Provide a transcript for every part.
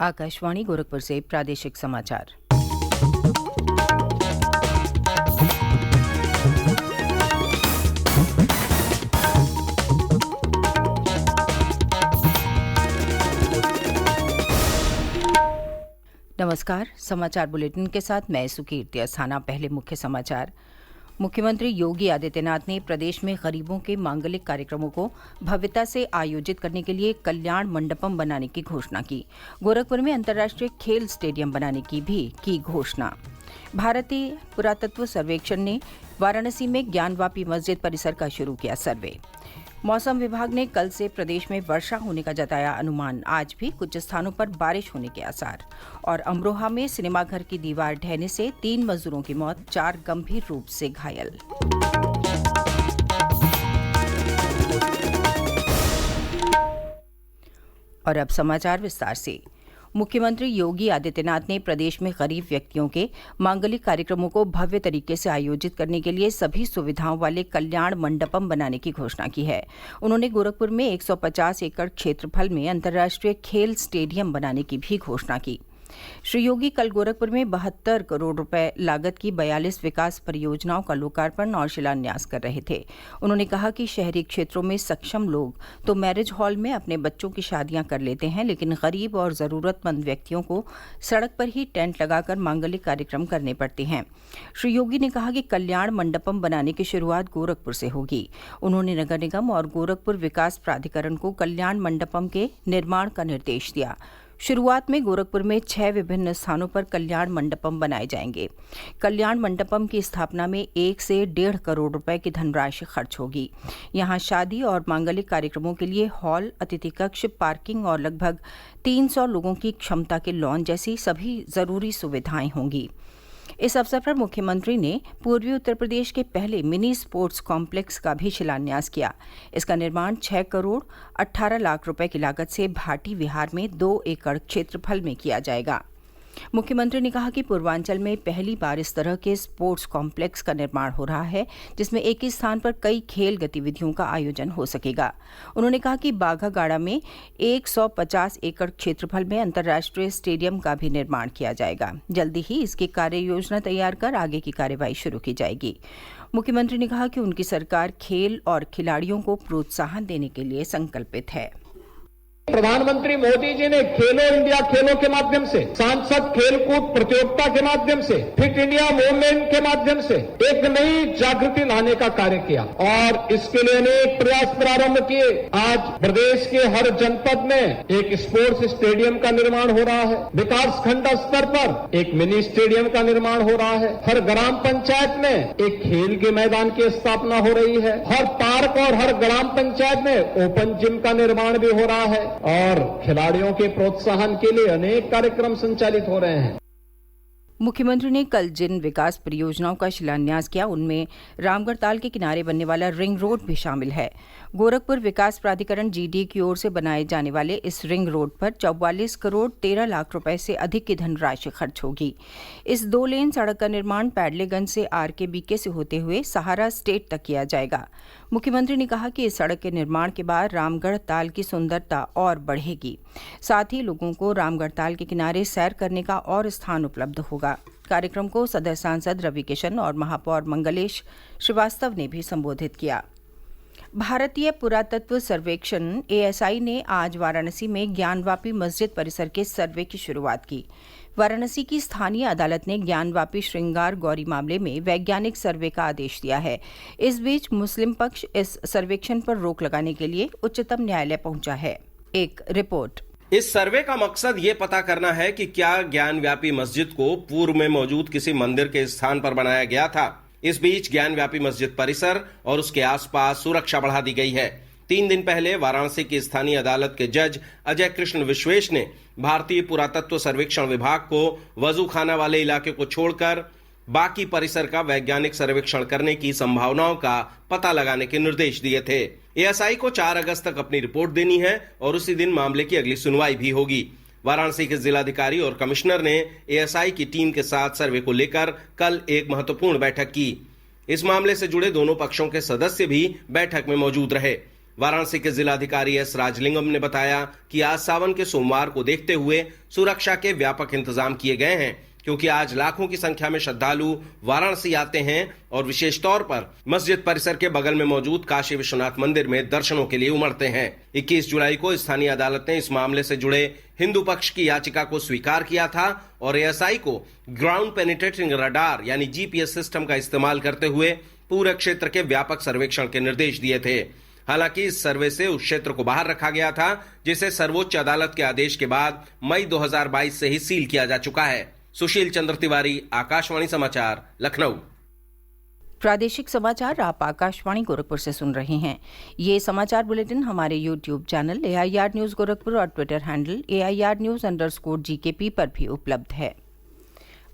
आकाशवाणी गोरखपुर से प्रादेशिक समाचार। नमस्कार, समाचार बुलेटिन के साथ मैं सुकीर्ति अस्थाना। पहले मुख्य समाचार। मुख्यमंत्री योगी आदित्यनाथ ने प्रदेश में गरीबों के मांगलिक कार्यक्रमों को भव्यता से आयोजित करने के लिए कल्याण मंडपम बनाने की घोषणा की। गोरखपुर में अंतर्राष्ट्रीय खेल स्टेडियम बनाने की भी की घोषणा। भारतीय पुरातत्व सर्वेक्षण ने वाराणसी में ज्ञानवापी मस्जिद परिसर का शुरू किया सर्वे। मौसम विभाग ने कल से प्रदेश में वर्षा होने का जताया अनुमान। आज भी कुछ स्थानों पर बारिश होने के आसार। और अमरोहा में सिनेमाघर की दीवार ढहने से 3 मजदूरों की मौत, 4 गंभीर रूप से घायल। और अब समाचार विस्तार से। मुख्यमंत्री योगी आदित्यनाथ ने प्रदेश में गरीब व्यक्तियों के मांगलिक कार्यक्रमों को भव्य तरीके से आयोजित करने के लिए सभी सुविधाओं वाले कल्याण मंडपम बनाने की घोषणा की है। उन्होंने गोरखपुर में 150 एकड़ क्षेत्रफल में अंतर्राष्ट्रीय खेल स्टेडियम बनाने की भी घोषणा की। श्री योगी कल गोरखपुर में 72 करोड़ रुपए लागत की 42 विकास परियोजनाओं का लोकार्पण और शिलान्यास कर रहे थे। उन्होंने कहा कि शहरी क्षेत्रों में सक्षम लोग तो मैरिज हॉल में अपने बच्चों की शादियां कर लेते हैं, लेकिन गरीब और जरूरतमंद व्यक्तियों को सड़क पर ही टेंट लगाकर मांगलिक कार्यक्रम करने पड़ते हैं। श्री योगी ने कहा कि कल्याण मंडपम बनाने की शुरुआत गोरखपुर से होगी। उन्होंने नगर निगम और गोरखपुर विकास प्राधिकरण को कल्याण मंडपम के निर्माण का निर्देश दिया। शुरुआत में गोरखपुर में 6 विभिन्न स्थानों पर कल्याण मंडपम बनाए जाएंगे। कल्याण मंडपम की स्थापना में 1 से 1.5 करोड़ रुपए की धनराशि खर्च होगी। यहां शादी और मांगलिक कार्यक्रमों के लिए हॉल, अतिथि कक्ष, पार्किंग और लगभग 300 लोगों की क्षमता के लॉन जैसी सभी जरूरी सुविधाएं होंगी। इस अवसर पर मुख्यमंत्री ने पूर्वी उत्तर प्रदेश के पहले मिनी स्पोर्ट्स कॉम्प्लेक्स का भी शिलान्यास किया। इसका निर्माण 6 करोड़ 18 लाख रुपए की लागत से भाटी विहार में 2 एकड़ क्षेत्रफल में किया जाएगा। मुख्यमंत्री ने कहा कि पूर्वांचल में पहली बार इस तरह के स्पोर्ट्स कॉम्प्लेक्स का निर्माण हो रहा है, जिसमें एक ही स्थान पर कई खेल गतिविधियों का आयोजन हो सकेगा। उन्होंने कहा कि बाघागाड़ा में 150 एकड़ क्षेत्रफल में अंतर्राष्ट्रीय स्टेडियम का भी निर्माण किया जाएगा। जल्दी ही इसकी कार्य योजना तैयार कर आगे की कार्यवाही शुरू की जाएगी। मुख्यमंत्री ने कहा कि उनकी सरकार खेल और खिलाड़ियों को प्रोत्साहन देने के लिए संकल्पित है। प्रधानमंत्री मोदी जी ने खेलो इंडिया खेलों के माध्यम से, सांसद खेलकूद प्रतियोगिता के माध्यम से, फिट इंडिया मूवमेंट के माध्यम से एक नई जागृति लाने का कार्य किया और इसके लिए अनेक प्रयास प्रारंभ किए। आज प्रदेश के हर जनपद में एक स्पोर्ट्स स्टेडियम का निर्माण हो रहा है। विकास खंड स्तर पर एक मिनी स्टेडियम का निर्माण हो रहा है। हर ग्राम पंचायत में एक खेल के मैदान की स्थापना हो रही है। हर पार्क और हर ग्राम पंचायत में ओपन जिम का निर्माण भी हो रहा है और खिलाड़ियों के प्रोत्साहन के लिए अनेक कार्यक्रम संचालित हो रहे हैं। मुख्यमंत्री ने कल जिन विकास परियोजनाओं का शिलान्यास किया, उनमें रामगढ़ ताल के किनारे बनने वाला रिंग रोड भी शामिल है। गोरखपुर विकास प्राधिकरण जीडी की ओर से बनाए जाने वाले इस रिंग रोड पर 44 करोड़ 13 लाख रुपए से अधिक की धनराशि खर्च होगी। इस 2 लेन सड़क का निर्माण पैडलेगंज से RKBK से होते हुए सहारा स्टेट तक किया जाएगा। मुख्यमंत्री ने कहा कि इस सड़क के निर्माण के बाद रामगढ़ ताल की सुंदरता और बढ़ेगी। साथ ही लोगों को रामगढ़ ताल के किनारे सैर करने का और स्थान उपलब्ध होगा। कार्यक्रम को सदर सांसद रवि किशन और महापौर मंगलेश श्रीवास्तव ने भी संबोधित किया। भारतीय पुरातत्व सर्वेक्षण ASI ने आज वाराणसी में ज्ञानवापी मस्जिद परिसर के सर्वे की शुरुआत की। वाराणसी की स्थानीय अदालत ने ज्ञानवापी श्रृंगार गौरी मामले में वैज्ञानिक सर्वे का आदेश दिया है। इस बीच मुस्लिम पक्ष इस सर्वेक्षण पर रोक लगाने के लिए उच्चतम न्यायालय पहुंचा है। एक रिपोर्ट। इस सर्वे का मकसद ये पता करना है कि क्या ज्ञानव्यापी मस्जिद को पूर्व में मौजूद किसी मंदिर के स्थान पर बनाया गया था। इस बीच ज्ञानव्यापी मस्जिद परिसर और उसके आसपास सुरक्षा बढ़ा दी गई है। 3 दिन पहले वाराणसी की स्थानीय अदालत के जज अजय कृष्ण विश्वेश ने भारतीय पुरातत्व सर्वेक्षण विभाग को वजूखाना वाले इलाके को छोड़कर बाकी परिसर का वैज्ञानिक सर्वेक्षण करने की संभावनाओं का पता लगाने के निर्देश दिए थे। ASI को 4 अगस्त तक अपनी रिपोर्ट देनी है और उसी दिन मामले की अगली सुनवाई भी होगी। वाराणसी के जिलाधिकारी और कमिश्नर ने ASI की टीम के साथ सर्वे को लेकर कल एक महत्वपूर्ण बैठक की। इस मामले से जुड़े दोनों पक्षों के सदस्य भी बैठक में मौजूद रहे। वाराणसी के जिलाधिकारी एस राजलिंगम ने बताया कि आज सावन के सोमवार को देखते हुए सुरक्षा के व्यापक इंतजाम किए गए हैं, क्योंकि आज लाखों की संख्या में श्रद्धालु वाराणसी आते हैं और विशेष तौर पर मस्जिद परिसर के बगल में मौजूद काशी विश्वनाथ मंदिर में दर्शनों के लिए उमड़ते हैं। 21 जुलाई को स्थानीय अदालत ने इस मामले से जुड़े हिंदू पक्ष की याचिका को स्वीकार किया था और एएसआई को ग्राउंड पेनिट्रेटिंग रडार यानी जीपीएस सिस्टम का इस्तेमाल करते हुए पूरे क्षेत्र के व्यापक सर्वेक्षण के निर्देश दिए थे। हालांकि इस सर्वे से उस क्षेत्र को बाहर रखा गया था, जिसे सर्वोच्च अदालत के आदेश के बाद मई 2022 से ही सील किया जा चुका है। सुशील चंद्र तिवारी, आकाशवाणी समाचार, लखनऊ। प्रादेशिक समाचार आप आकाशवाणी गोरखपुर से सुन रहे हैं। ये समाचार बुलेटिन हमारे YouTube channel AIR news Gorakhpur और ट्विटर हैंडल AIR_GKP पर भी उपलब्ध है।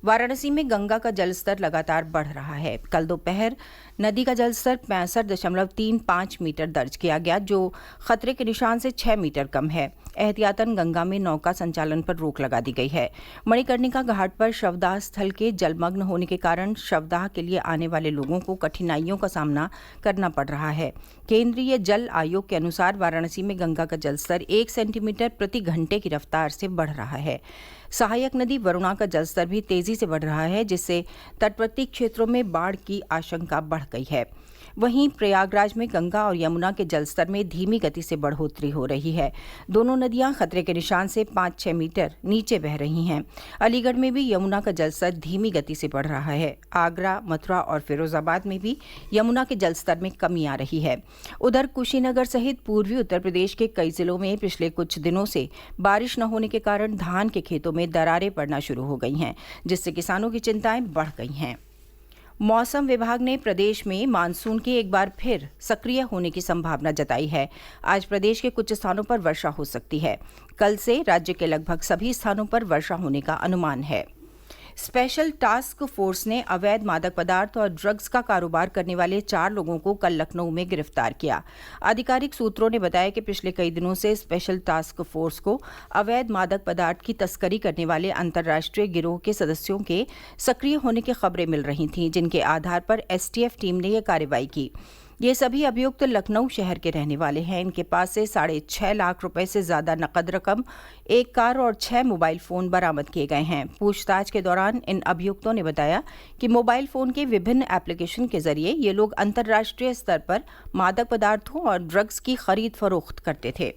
वाराणसी में गंगा का जलस्तर लगातार बढ़ रहा है। कल दोपहर नदी का जलस्तर 65.35 मीटर दर्ज किया गया, जो खतरे के निशान से 6 मीटर कम है। एहतियातन गंगा में नौका संचालन पर रोक लगा दी गई है। मणिकर्णिका घाट पर शवदाह स्थल के जलमग्न होने के कारण शवदाह के लिए आने वाले लोगों को कठिनाइयों का सामना करना पड़ रहा है। केंद्रीय जल आयोग के अनुसार वाराणसी में गंगा का जलस्तर 1 सेंटीमीटर प्रति घंटे की रफ्तार से बढ़ रहा है। सहायक नदी वरुणा का जलस्तर भी तेजी से बढ़ रहा है, जिससे तटवर्ती क्षेत्रों में बाढ़ की आशंका बढ़ गई है। वहीं प्रयागराज में गंगा और यमुना के जलस्तर में धीमी गति से बढ़ोतरी हो रही है। दोनों नदियां खतरे के निशान से 5-6 मीटर नीचे बह रही हैं। अलीगढ़ में भी यमुना का जलस्तर धीमी गति से बढ़ रहा है। आगरा, मथुरा और फिरोजाबाद में भी यमुना के जलस्तर में कमी आ रही है। उधर कुशीनगर सहित पूर्वी उत्तर प्रदेश के कई जिलों में पिछले कुछ दिनों से बारिश न होने के कारण धान के खेतों में दरारें पड़ना शुरू हो गई हैं, जिससे किसानों की चिंताएं बढ़ गई हैं। मौसम विभाग ने प्रदेश में मानसून के एक बार फिर सक्रिय होने की संभावना जताई है। आज प्रदेश के कुछ स्थानों पर वर्षा हो सकती है। कल से राज्य के लगभग सभी स्थानों पर वर्षा होने का अनुमान है। स्पेशल टास्क फोर्स ने अवैध मादक पदार्थ और ड्रग्स का कारोबार करने वाले 4 लोगों को कल लखनऊ में गिरफ्तार किया। आधिकारिक सूत्रों ने बताया कि पिछले कई दिनों से स्पेशल टास्क फोर्स को अवैध मादक पदार्थ की तस्करी करने वाले अंतर्राष्ट्रीय गिरोह के सदस्यों के सक्रिय होने की खबरें मिल रही थीं, जिनके आधार पर STF टीम ने यह कार्रवाई की। ये सभी अभियुक्त लखनऊ शहर के रहने वाले हैं। इनके पास से 6.5 लाख रुपए से ज्यादा नकद रकम, 1 कार और 6 मोबाइल फोन बरामद किए गए हैं। पूछताछ के दौरान इन अभियुक्तों ने बताया कि मोबाइल फोन के विभिन्न एप्लीकेशन के जरिए ये लोग अंतर्राष्ट्रीय स्तर पर मादक पदार्थों और ड्रग्स की खरीद फरोख्त करते थे।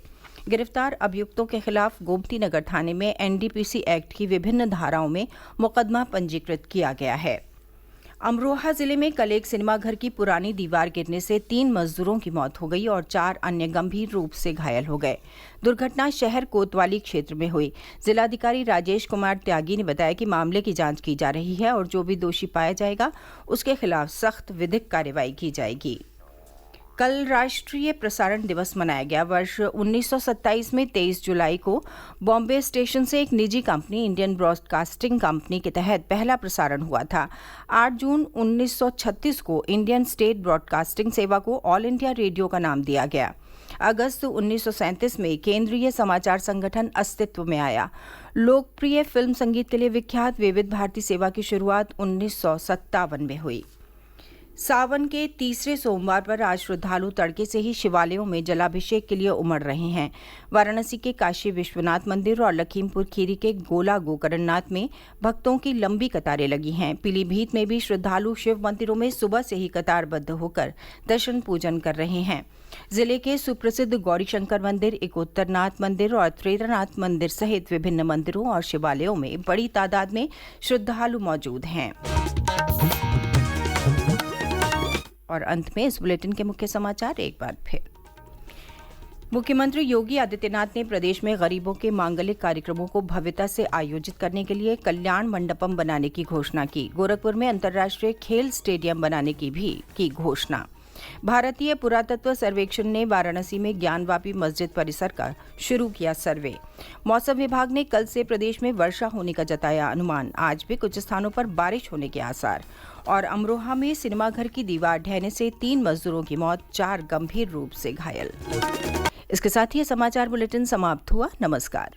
गिरफ्तार अभियुक्तों के खिलाफ गोमती नगर थाने में NDPC एक्ट की विभिन्न धाराओं में मुकदमा पंजीकृत किया गया है। अमरोहा जिले में कल एक सिनेमा घर की पुरानी दीवार गिरने से 3 मजदूरों की मौत हो गई और 4 अन्य गंभीर रूप से घायल हो गए। दुर्घटना शहर कोतवाली क्षेत्र में हुई। जिलाधिकारी राजेश कुमार त्यागी ने बताया कि मामले की जांच की जा रही है और जो भी दोषी पाया जाएगा उसके खिलाफ सख्त विधिक कार्रवाई की जाएगी। कल राष्ट्रीय प्रसारण दिवस मनाया गया। वर्ष 1927 में 23 जुलाई को बॉम्बे स्टेशन से एक निजी कंपनी इंडियन ब्रॉडकास्टिंग कंपनी के तहत पहला प्रसारण हुआ था। 8 जून 1936 को इंडियन स्टेट ब्रॉडकास्टिंग सेवा को ऑल इंडिया रेडियो का नाम दिया गया। अगस्त 1937 में केंद्रीय समाचार संगठन अस्तित्व में आया। लोकप्रिय फिल्म संगीत के लिए विख्यात विविध भारती सेवा की शुरुआत 1957 में हुई। सावन के तीसरे सोमवार पर आज श्रद्धालु तड़के से ही शिवालयों में जलाभिषेक के लिए उमड़ रहे हैं। वाराणसी के काशी विश्वनाथ मंदिर और लखीमपुर खीरी के गोला गोकरणनाथ में भक्तों की लंबी कतारें लगी हैं। पीलीभीत में भी श्रद्धालु शिव मंदिरों में सुबह से ही कतारबद्ध होकर दर्शन पूजन कर रहे हैं। जिले के सुप्रसिद्ध गौरीशंकर मंदिर, एकोत्तरनाथ मंदिर और त्रेतानाथ मंदिर सहित विभिन्न मंदिरों और शिवालयों में बड़ी तादाद में श्रद्धालु मौजूद हैं। और अंत में इस बुलेटिन के मुख्य समाचार एक बार फिर। मुख्यमंत्री योगी आदित्यनाथ ने प्रदेश में गरीबों के मांगलिक कार्यक्रमों को भव्यता से आयोजित करने के लिए कल्याण मंडपम बनाने की घोषणा की। गोरखपुर में अंतर्राष्ट्रीय खेल स्टेडियम बनाने की भी की घोषणा। भारतीय पुरातत्व सर्वेक्षण ने वाराणसी में ज्ञानवापी मस्जिद परिसर का शुरू किया सर्वे। मौसम विभाग ने कल से प्रदेश में वर्षा होने का जताया अनुमान। आज भी कुछ स्थानों पर बारिश होने के आसार। और अमरोहा में सिनेमा घर की दीवार ढहने से 3 मजदूरों की मौत, 4 गंभीर रूप से घायल। इसके साथ ही समाचार बुलेटिन समाप्त हुआ। नमस्कार।